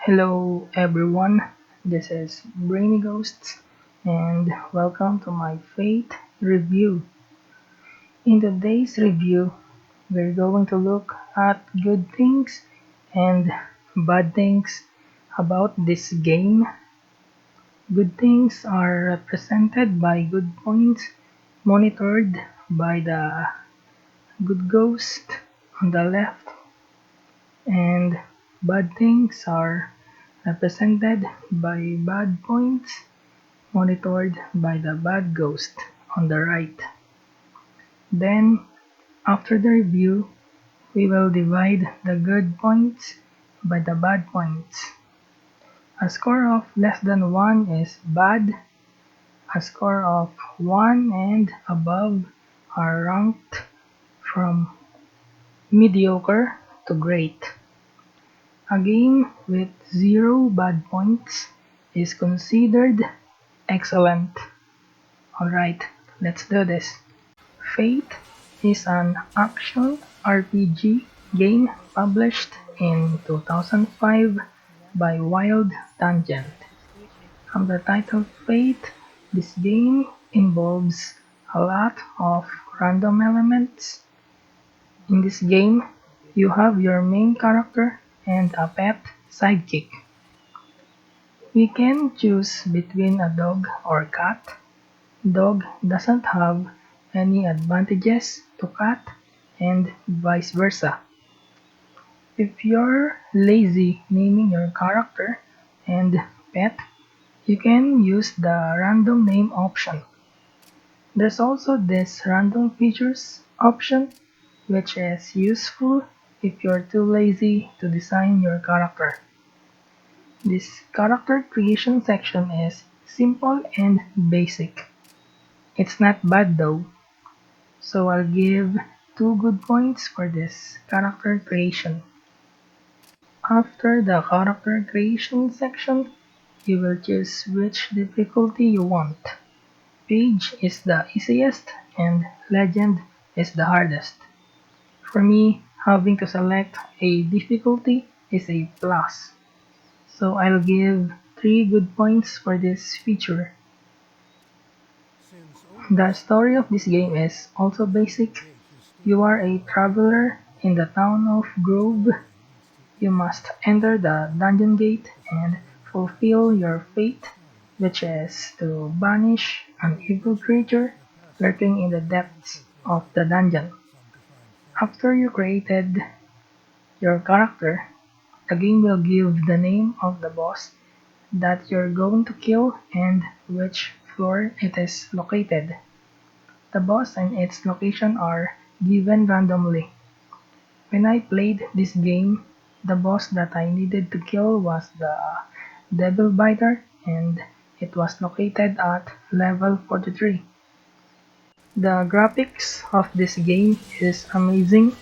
Hello everyone, this is Brainy Ghosts and welcome to my Fate review. In today's review, we're going to look at good things and bad things about this game. Good things are represented by good points monitored by the good ghost on the left, and bad things are represented by bad points monitored by the bad ghost on the right. Then, after the review, we will divide the good points by the bad points. A score of less than 1 is bad. A score of 1 and above are ranked from mediocre to great. A game with 0 bad points is considered excellent. Alright, let's do this. Fate is an action RPG game published in 2005 by Wild Tangent. From the title Fate, this game involves a lot of random elements. In this game, you have your main character and a pet sidekick. We can choose between a dog or cat. Dog doesn't have any advantages to cat and vice versa. If you're lazy naming your character and pet, you can use the random name option. There's also this random features option, which is useful if you're too lazy to design your character. This character creation section is simple and basic. It's not bad though, so I'll give 2 good points for this character creation. After the character creation section, you will choose which difficulty you want. Page is the easiest and Legend is the hardest. For me, having to select a difficulty is a plus, so I'll give 3 good points for this feature. The story of this game is also basic. You are a traveler in the town of Grove. You must enter the dungeon gate and fulfill your fate, which is to banish an evil creature lurking in the depths of the dungeon. After you created your character, the game will give the name of the boss that you're going to kill and which floor it is located. The boss and its location are given randomly. When I played this game, the boss that I needed to kill was the Devil Biter, and it was located at level 43. The graphics of this game is amazing.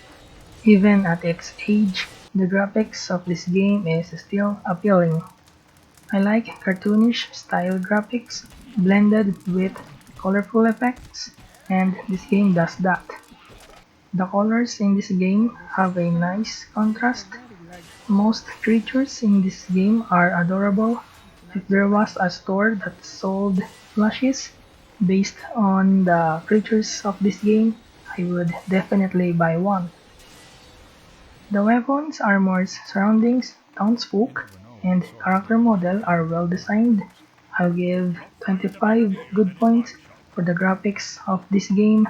Even at its age, the graphics of this game is still appealing. I like cartoonish style graphics blended with colorful effects, and this game does that. The colors in this game have a nice contrast. Most creatures in this game are adorable. If there was a store that sold plushies based on the creatures of this game, I would definitely buy one. The weapons, armors, surroundings, townsfolk, and character model are well designed. I'll give 25 good points for the graphics of this game.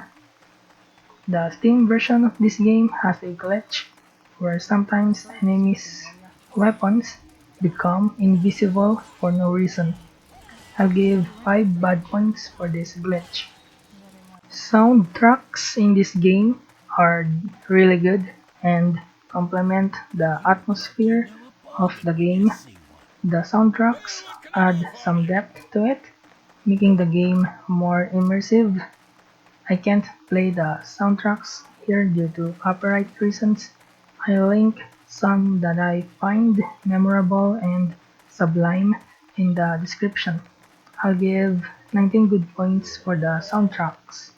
The Steam version of this game has a glitch where sometimes enemies' weapons become invisible for no reason. I'll give 5 bad points for this glitch. Soundtracks in this game are really good and complement the atmosphere of the game. The soundtracks add some depth to it, making the game more immersive. I can't play the soundtracks here due to copyright reasons. I'll link some that I find memorable and sublime in the description. I'll give 19 good points for the soundtracks.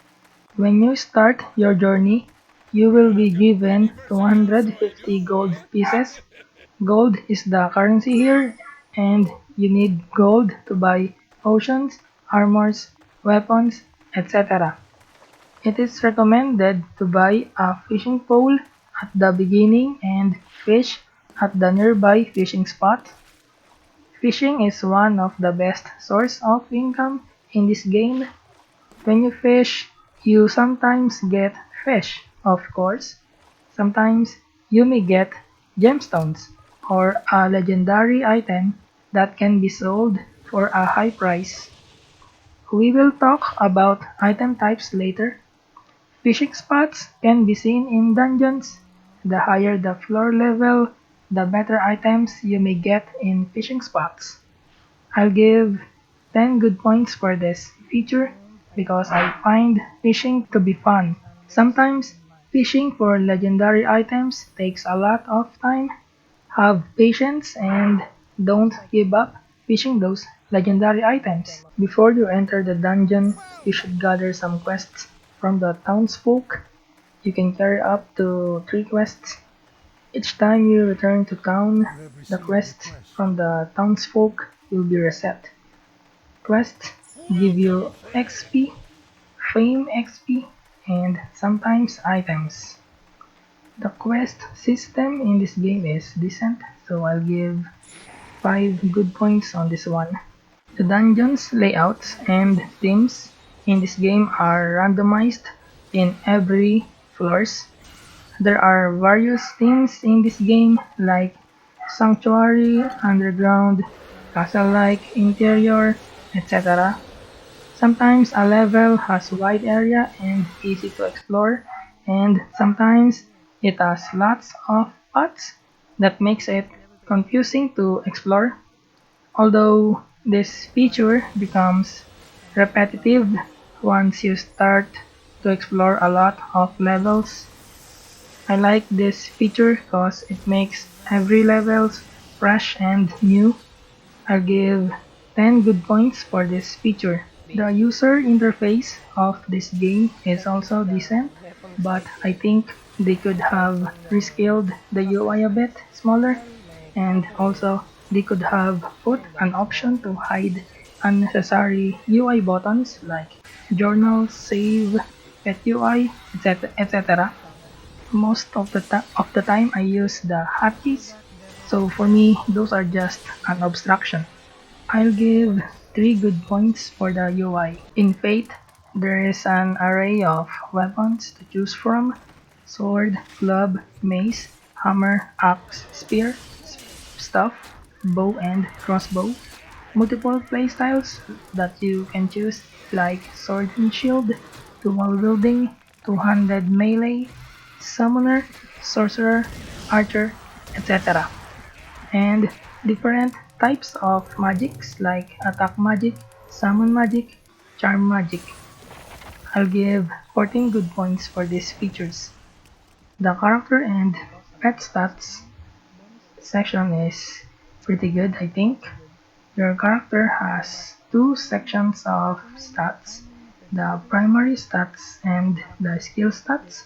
When you start your journey, you will be given 250 gold pieces. Gold is the currency here, and you need gold to buy potions, armors, weapons, etc. It is recommended to buy a fishing pole at the beginning and fish at the nearby fishing spot. Fishing is one of the best source of income in this game. When you fish, you sometimes get fish, of course. Sometimes you may get gemstones or a legendary item that can be sold for a high price. We will talk about item types later. Fishing spots can be seen in dungeons. The higher the floor level, the better items you may get in fishing spots. I'll give 10 good points for this feature because I find fishing to be fun. Sometimes fishing for legendary items takes a lot of time. Have patience and don't give up fishing those legendary items. Before you enter the dungeon, you should gather some quests from the townsfolk. You can carry up to 3 quests. Each time you return to town, the quests from the townsfolk will be reset. Quests give you XP, fame XP, and sometimes items. The quest system in this game is decent, so I'll give 5 good points on this one. The dungeons layouts and themes in this game are randomized in every floors. There are various themes in this game like sanctuary, underground, castle-like interior, etc. Sometimes a level has wide area and easy to explore, and sometimes it has lots of paths that makes it confusing to explore. Although this feature becomes repetitive once you start to explore a lot of levels. I like this feature cause it makes every levels fresh and new. I'll give 10 good points for this feature. The user interface of this game is also decent, but I think they could have rescaled the UI a bit smaller, and also they could have put an option to hide unnecessary UI buttons like journal, save, pet UI, etc. Most of the time I use the hotkeys, so for me those are just an obstruction. I'll give 3 good points for the UI. In Fate, there is an array of weapons to choose from: sword, club, mace, hammer, axe, spear, staff, bow and crossbow. Multiple playstyles that you can choose like sword and shield, dual wielding, two-handed melee, summoner, sorcerer, archer, etc. And different types of magics like attack magic, summon magic, charm magic. I'll give 14 good points for these features. The character and pet stats section is pretty good, I think. Your character has two sections of stats, the primary stats and the skill stats.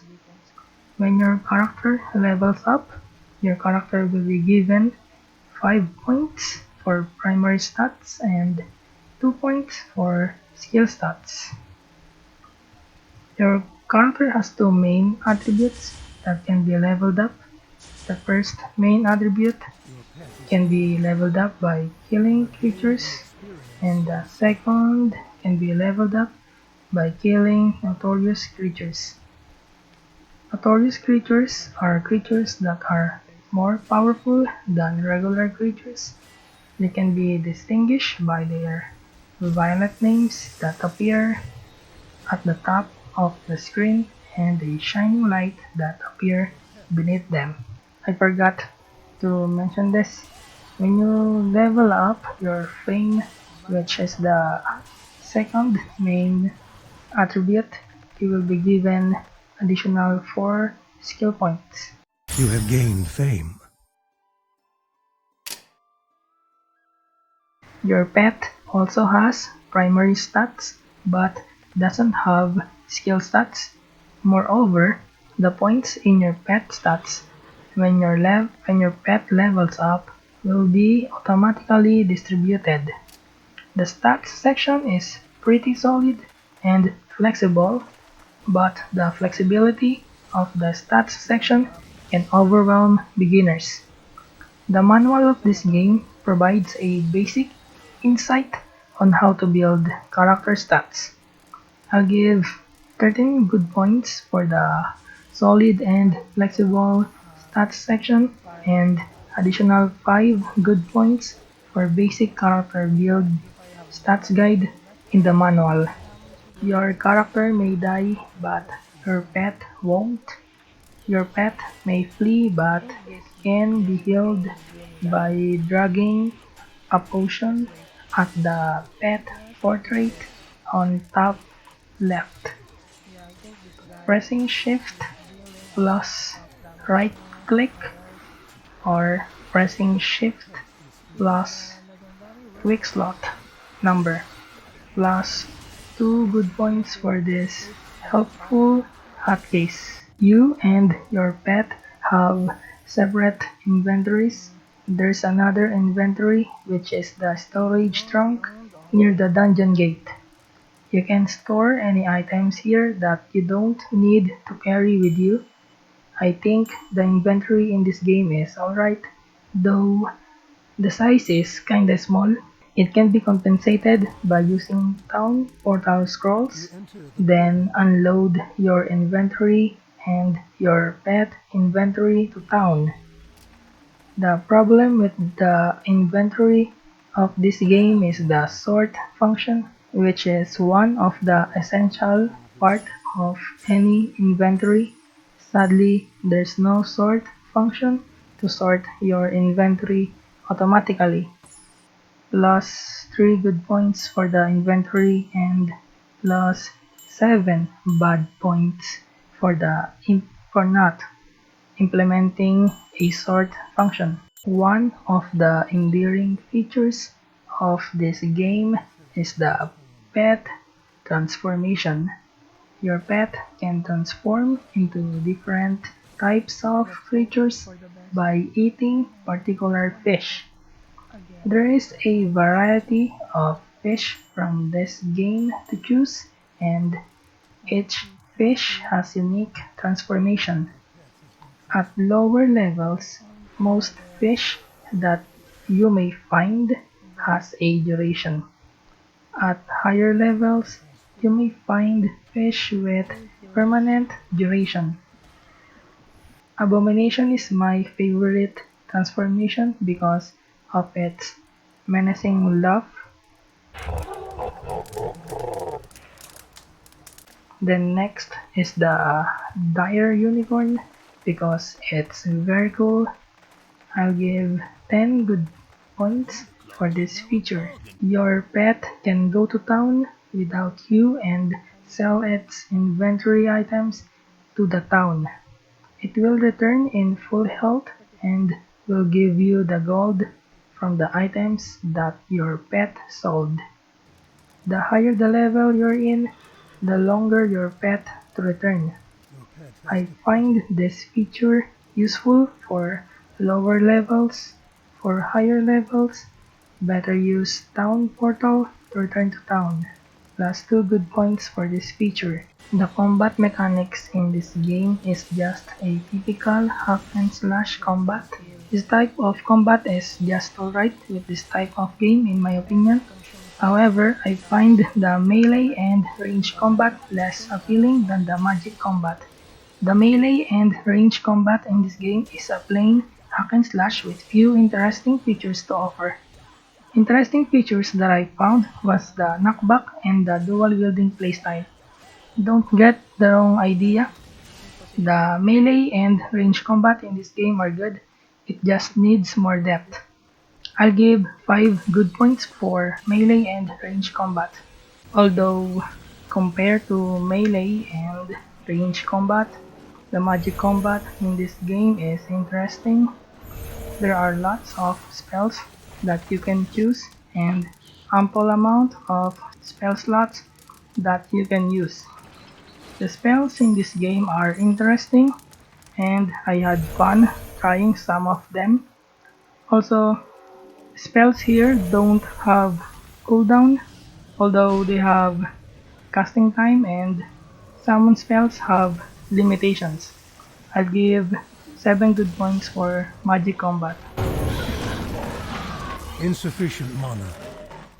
When your character levels up, your character will be given 5 points for primary stats and 2 points for skill stats. Your character has two main attributes that can be leveled up. The first main attribute can be leveled up by killing creatures, and the second can be leveled up by killing notorious creatures. Notorious creatures are creatures that are more powerful than regular creatures. They can be distinguished by their violet names that appear at the top of the screen and a shining light that appear beneath them. I forgot to mention this. When you level up your fame, which is the second main attribute, you will be given additional 4 skill points. You have gained fame. Your pet also has primary stats, but doesn't have skill stats. Moreover, the points in your pet stats when your pet levels up will be automatically distributed. The stats section is pretty solid and flexible, but the flexibility of the stats section can overwhelm beginners. The manual of this game provides a basic insight on how to build character stats. I'll give 13 good points for the solid and flexible stats section and additional 5 good points for basic character build stats guide in the manual. Your character may die, but your pet won't. Your pet may flee, but can be healed by dragging a potion at the pet portrait on top left. Pressing Shift plus right click or pressing Shift plus quick slot number plus 2 good points for this helpful hotkeys. You and your pet have separate inventories. There's another inventory which is the storage trunk near the dungeon gate. You can store any items here that you don't need to carry with you. I think the inventory in this game is alright, though the size is kinda small. It can be compensated by using town portal scrolls, then unload your inventory and your pet inventory to town. The problem with the inventory of this game is the sort function, which is one of the essential part of any inventory. Sadly, there's no sort function to sort your inventory automatically. Plus 3 good points for the inventory and plus 7 bad points for for not implementing a sort function. One of the endearing features of this game is the pet transformation. Your pet can transform into different types of creatures by eating particular fish. There is a variety of fish from this game to choose, and each fish has unique transformation. At lower levels, most fish that you may find has a duration. At higher levels, you may find fish with permanent duration. Abomination is my favorite transformation because of its menacing laugh. Then next is the dire unicorn because it's very cool. I'll give 10 good points for this feature. Your pet can go to town without you and sell its inventory items to the town. It will return in full health and will give you the gold from the items that your pet sold. The higher the level you're in, the longer your pet to return. I find this feature useful for lower levels. For higher levels, better use Town Portal to return to town. Plus 2 good points for this feature. The combat mechanics in this game is just a typical hack and slash combat. This type of combat is just alright with this type of game in my opinion. However, I find the melee and range combat less appealing than the magic combat. The melee and range combat in this game is a plain hack and slash with few interesting features to offer. Interesting features that I found was the knockback and the dual wielding playstyle. Don't get the wrong idea, the melee and range combat in this game are good, it just needs more depth. I'll give 5 good points for melee and range combat. Although, compared to melee and range combat, the magic combat in this game is interesting. There are lots of spells that you can choose and ample amount of spell slots that you can use. The spells in this game are interesting and I had fun trying some of them. Also, spells here don't have cooldown, although they have casting time, and summon spells have limitations. I'll give 7 good points for magic combat. Insufficient mana.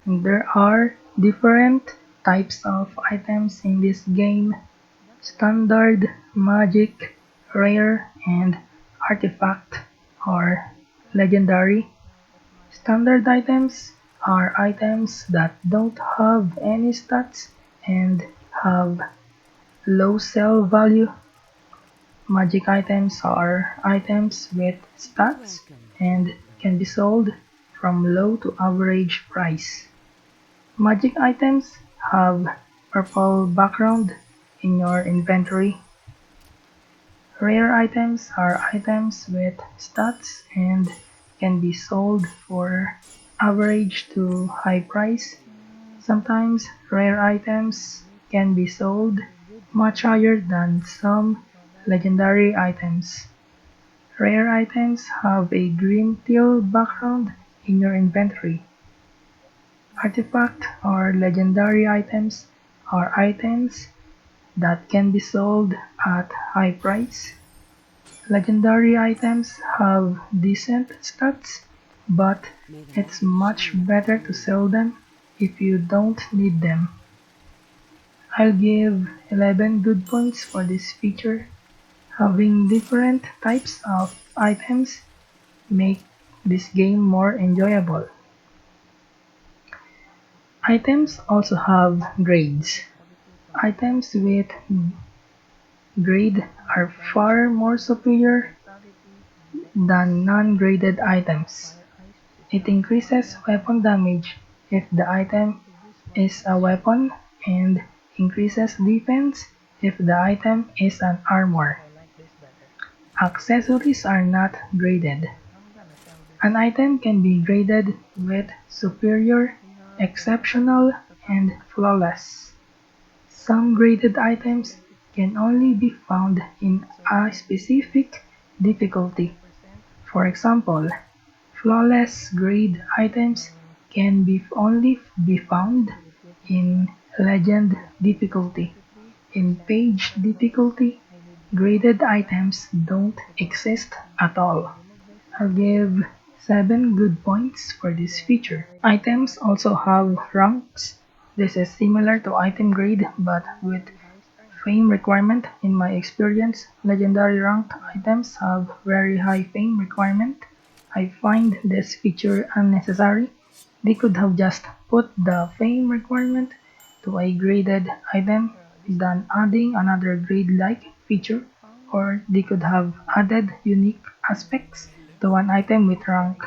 There are different types of items in this game: standard, magic, rare, and artifact or legendary. Standard items are items that don't have any stats and have low sell value. Magic items are items with stats and can be sold from low to average price. Magic items have purple background in your inventory. Rare items are items with stats and can be sold for average to high price. Sometimes rare items can be sold much higher than some legendary items. Rare items have a green teal background in your inventory. Artifact or legendary items are items that can be sold at high price. Legendary items have decent stats, but it's much better to sell them if you don't need them. I'll give 11 good points for this feature. Having different types of items make this game more enjoyable. Items also have grades. Items with grade are far more superior than non-graded items. It increases weapon damage if the item is a weapon and increases defense if the item is an armor. Accessories are not graded. An item can be graded with superior, exceptional, and flawless. Some graded items can only be found in a specific difficulty. For example, flawless grade items can only be found in legend difficulty. In page difficulty, graded items don't exist at all. I'll give 7 good points for this feature. Items also have ranks. This is similar to item grade but with fame requirement. In my experience, legendary ranked items have very high fame requirement. I find this feature unnecessary. They could have just put the fame requirement to a graded item than adding another grade-like feature, or they could have added unique aspects to one item with rank.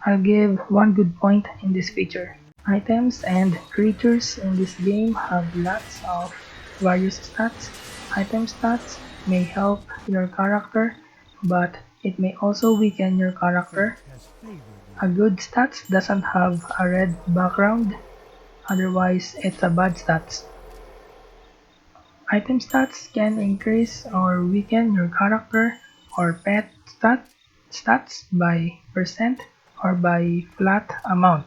I'll give 1 good point in this feature. Items and creatures in this game have lots of various stats. Item stats may help your character, but it may also weaken your character. A good stats doesn't have a red background, otherwise it's a bad stats. Item stats can increase or weaken your character or pet stats by percent or by flat amount.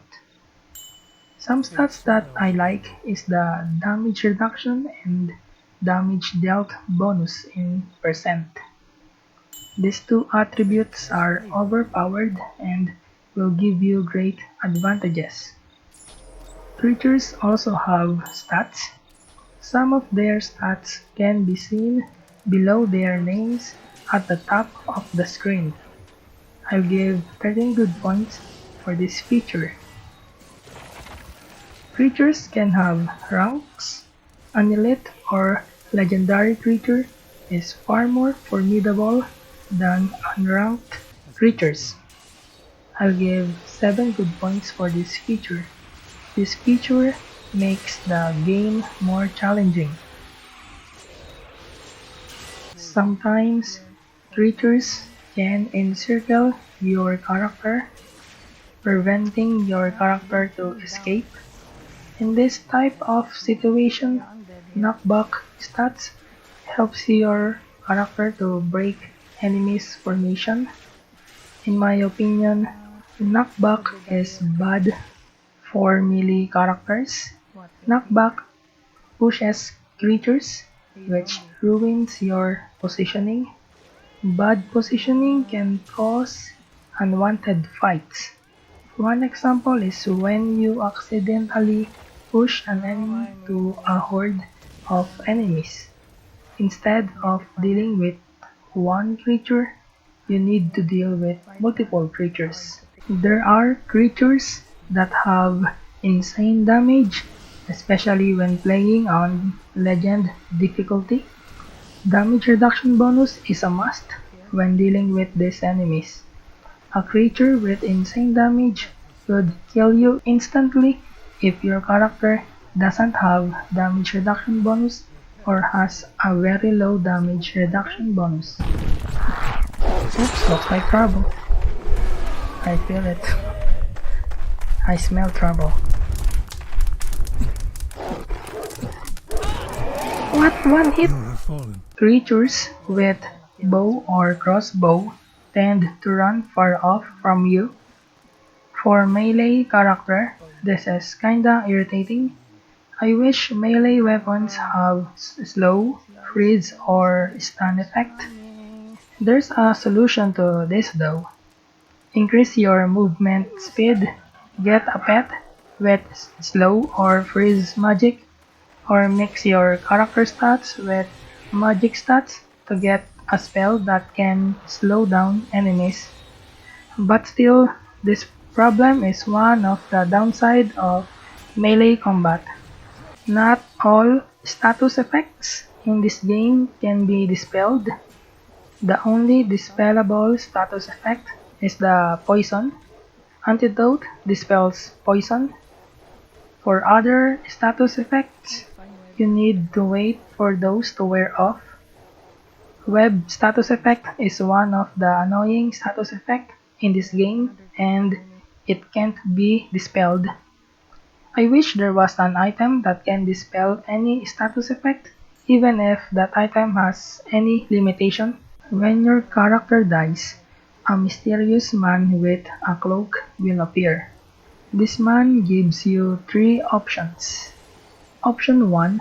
Some stats that I like is the damage reduction and damage dealt bonus in percent. These two attributes are overpowered and will give you great advantages. Creatures also have stats. Some of their stats can be seen below their names at the top of the screen. I'll give 13 good points for this feature. Creatures can have ranks. An elite or legendary creature is far more formidable than unranked creatures. I'll give 7 good points for this feature. This feature makes the game more challenging. Sometimes creatures can encircle your character, preventing your character to escape. In this type of situation, knockback stats helps your character to break enemies' formation. In my opinion, knockback is bad for melee characters. Knockback pushes creatures, which ruins your positioning. Bad positioning can cause unwanted fights. One example is when you accidentally push an enemy to a horde of enemies. Instead of dealing with one creature, you need to deal with multiple creatures. There are creatures that have insane damage, especially when playing on Legend difficulty. Damage reduction bonus is a must when dealing with these enemies. A creature with insane damage could kill you instantly if your character doesn't have damage reduction bonus or has a very low damage reduction bonus. Oops, looks like trouble. I feel it. I smell trouble. What one hit? You have fallen. Creatures with bow or crossbow tend to run far off from you. For melee character, this is kinda irritating. I wish melee weapons have slow, freeze, or stun effect. There's a solution to this though. Increase your movement speed, get a pet with slow or freeze magic, or mix your character stats with magic stats to get a spell that can slow down enemies. But still, this problem is one of the downside of melee combat. Not all status effects in this game can be dispelled. The only dispellable status effect is the poison. Antidote dispels poison. For other status effects, you need to wait for those to wear off. Web status effect is one of the annoying status effect in this game and it can't be dispelled. I wish there was an item that can dispel any status effect, even if that item has any limitation. When your character dies, a mysterious man with a cloak will appear. This man gives you three options. Option 1,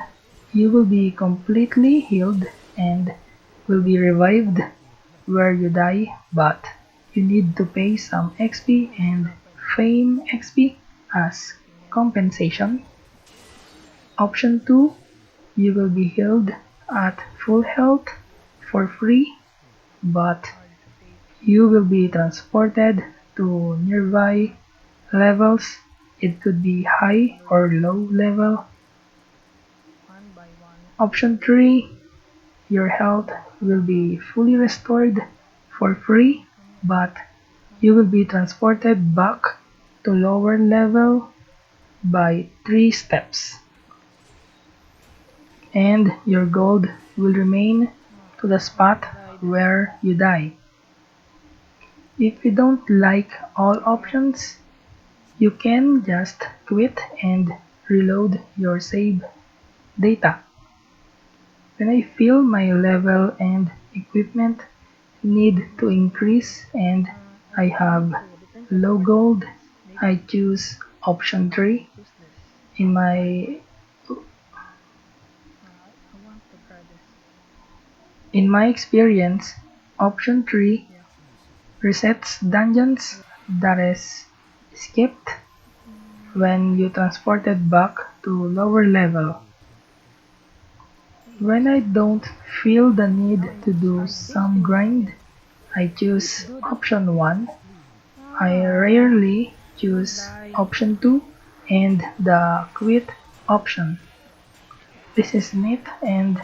you will be completely healed and will be revived where you die, but you need to pay some XP and Fame XP as compensation. Option 2, you will be healed at full health for free, but you will be transported to nearby levels. It could be high or low level. Option 3, your health will be fully restored for free, but you will be transported back to lower level by 3 steps. And your gold will remain to the spot where you die. If you don't like all options, you can just quit and reload your save data. When I feel my level and equipment need to increase and I have low gold, I choose option 3. In my in my experience, option 3 resets dungeons that is skipped when you transported back to lower level. When I don't feel the need to do some grind, I choose option 1. I rarely choose option 2 and the quit option. This is neat and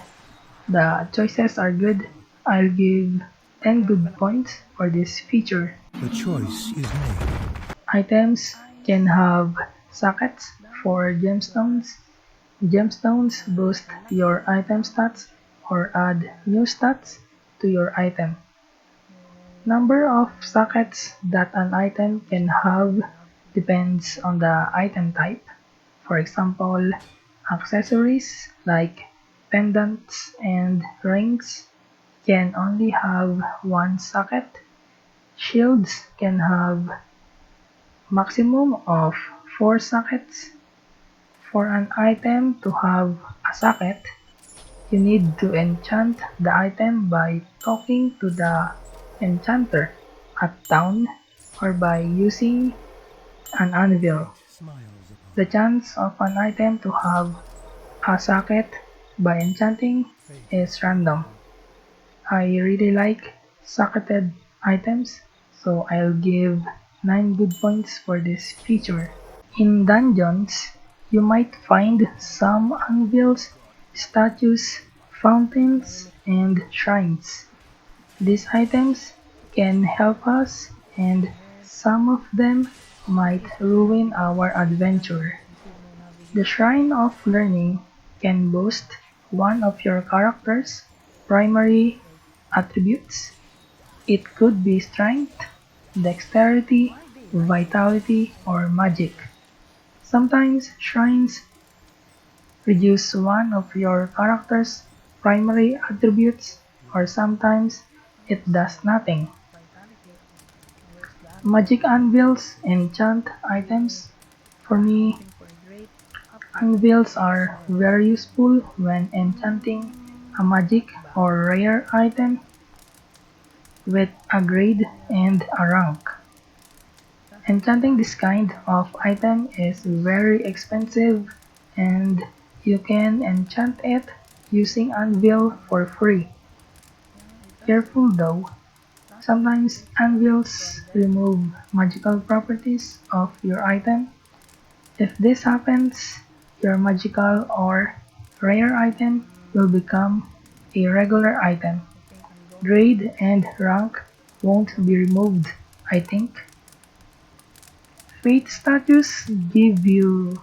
the choices are good. I'll give 10 good points for this feature. The choice is made. Items can have sockets for gemstones. Gemstones boost your item stats or add new stats to your item. Number of sockets that an item can have depends on the item type. For example, accessories like pendants and rings can only have one socket. Shields can have maximum of 4 sockets. For an item to have a socket, you need to enchant the item by talking to the enchanter at town or by using an anvil. Fate smiles upon The me. chance of an item to have a socket by enchanting Fate is is random. good. I really like socketed items, so I'll give 9 good points for this feature. In dungeons, you might find some anvils, statues, fountains, and shrines. These items can help us, and some of them might ruin our adventure. The Shrine of Learning can boost one of your character's primary attributes. It could be strength, dexterity, vitality, or magic. Sometimes shrines reduce one of your character's primary attributes, or sometimes it does nothing. Magic anvils enchant items. For me, anvils are very useful when enchanting a magic or rare item with a grade and a rank. Enchanting this kind of item is very expensive, and you can enchant it using anvil for free. Careful though, sometimes anvils remove magical properties of your item. If this happens, your magical or rare item will become a regular item. Grade and rank won't be removed, I think. Fate statues give you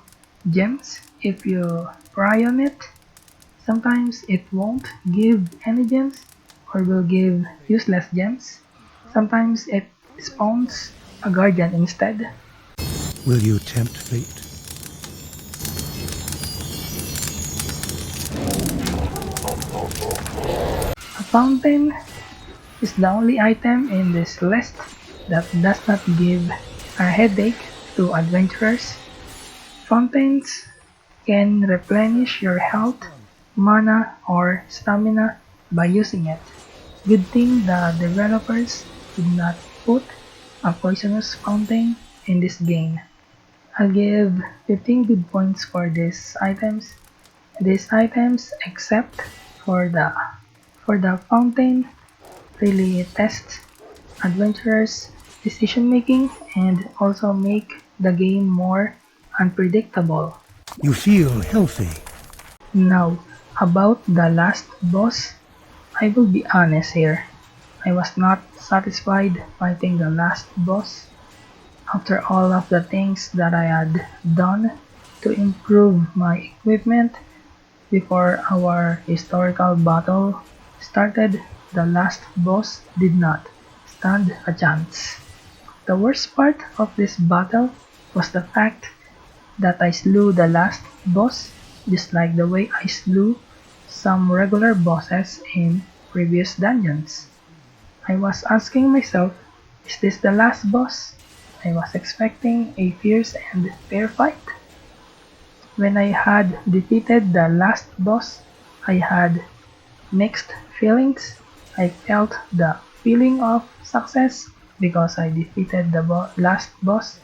gems if you pry on it. Sometimes it won't give any gems or will give useless gems. Sometimes it spawns a guardian instead. Will you tempt fate? A fountain is the only item in this list that does not give a headache to adventurers. Fountains can replenish your health, mana, or stamina by using it. Good thing the developers did not put a poisonous fountain in this game. I'll give 15 good points for these items. These items, except for the fountain, really test adventurers' decision making and also make the game more unpredictable. You feel healthy. Now, about the last boss, I will be honest here. I was not satisfied fighting the last boss. After all of the things that I had done to improve my equipment before our historical battle started, the last boss did not stand a chance. The worst part of this battle was the fact that I slew the last boss just like the way I slew some regular bosses in previous dungeons. I was asking myself, is this the last boss? I was expecting a fierce and fair fight. When I had defeated the last boss, I had mixed feelings. I felt the feeling of success because I defeated the last boss,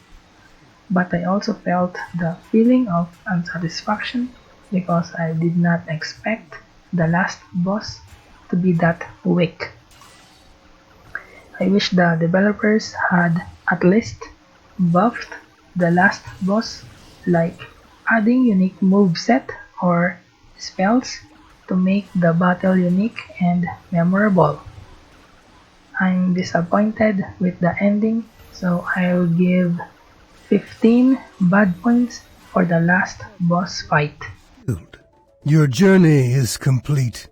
but I also felt the feeling of unsatisfaction because I did not expect the last boss to be that weak. I wish the developers had at least buffed the last boss, like adding unique moveset or spells to make the battle unique and memorable. I'm disappointed with the ending, so I'll give 15 bad points for the last boss fight. Healed. Your journey is complete.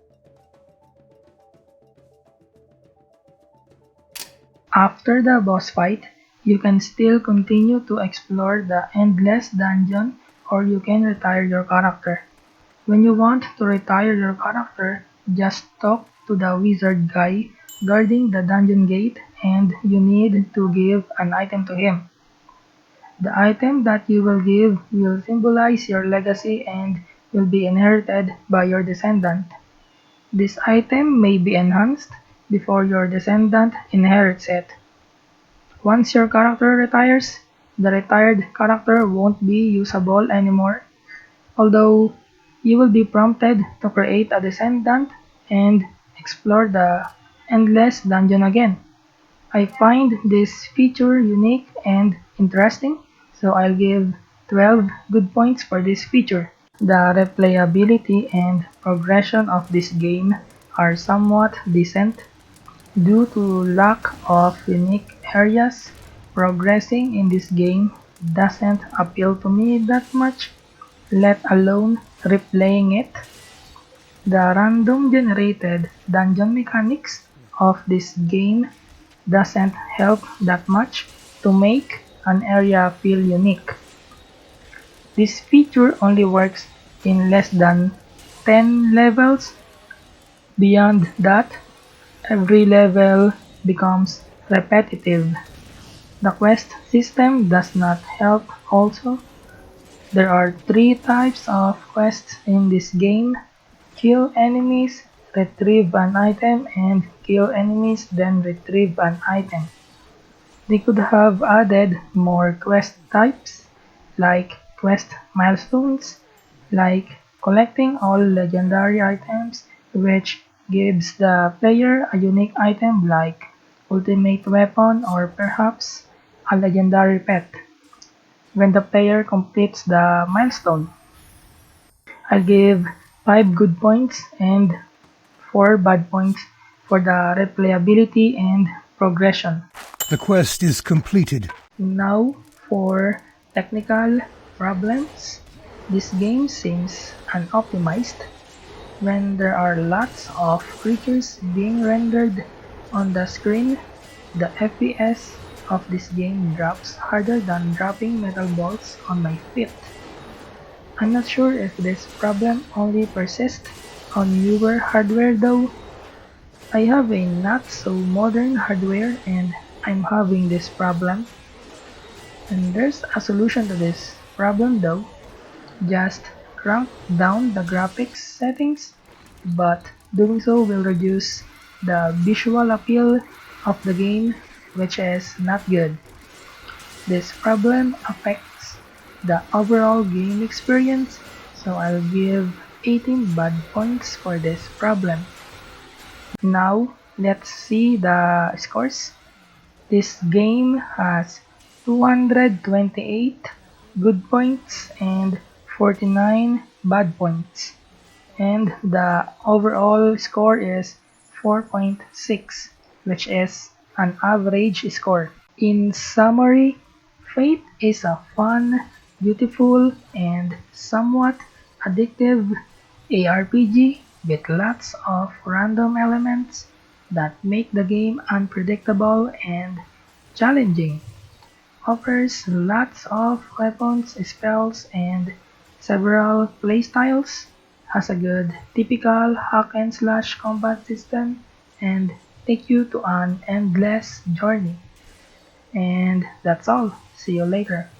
After the boss fight, you can still continue to explore the endless dungeon or you can retire your character. When you want to retire your character, just talk to the wizard guy guarding the dungeon gate and you need to give an item to him. The item that you will give will symbolize your legacy and will be inherited by your descendant. This item may be enhanced before your descendant inherits it. Once your character retires, the retired character won't be usable anymore, although you will be prompted to create a descendant and explore the endless dungeon again. I find this feature unique and interesting, so I'll give 12 good points for this feature. The replayability and progression of this game are somewhat decent. Due to lack of unique areas, progressing in this game doesn't appeal to me that much, let alone replaying it. The random generated dungeon mechanics of this game doesn't help that much to make an area feel unique. This feature only works in less than 10 levels. Beyond that, every level becomes repetitive. The quest system does not help also. There are three types of quests in this game: kill enemies, retrieve an item, and kill enemies then retrieve an item. They could have added more quest types, like quest milestones, like collecting all legendary items, which gives the player a unique item like ultimate weapon or perhaps a legendary pet when the player completes the milestone. I'll give 5 good points and 4 bad points for the replayability and progression. The quest is completed. Now for technical problems. This game seems unoptimized when there are lots of creatures being rendered on the screen. The FPS of this game drops harder than dropping metal balls on my feet. I'm not sure if this problem only persists on newer hardware though. I have a not so modern hardware and I'm having this problem. And there's a solution to this problem though. Just crank down the graphics settings, but doing so will reduce the visual appeal of the game, which is not good. This problem affects the overall game experience, so I'll give 18 bad points for this problem. Now, let's see the scores. This game has 228 good points and 49 bad points, and the overall score is 4.6, which is an average score. In summary, Fate is a fun, beautiful, and somewhat addictive ARPG with lots of random elements that make the game unpredictable and challenging. Offers lots of weapons, spells, and several playstyles. Has a good typical hack and slash combat system and take you to an endless journey. And that's all. See you later.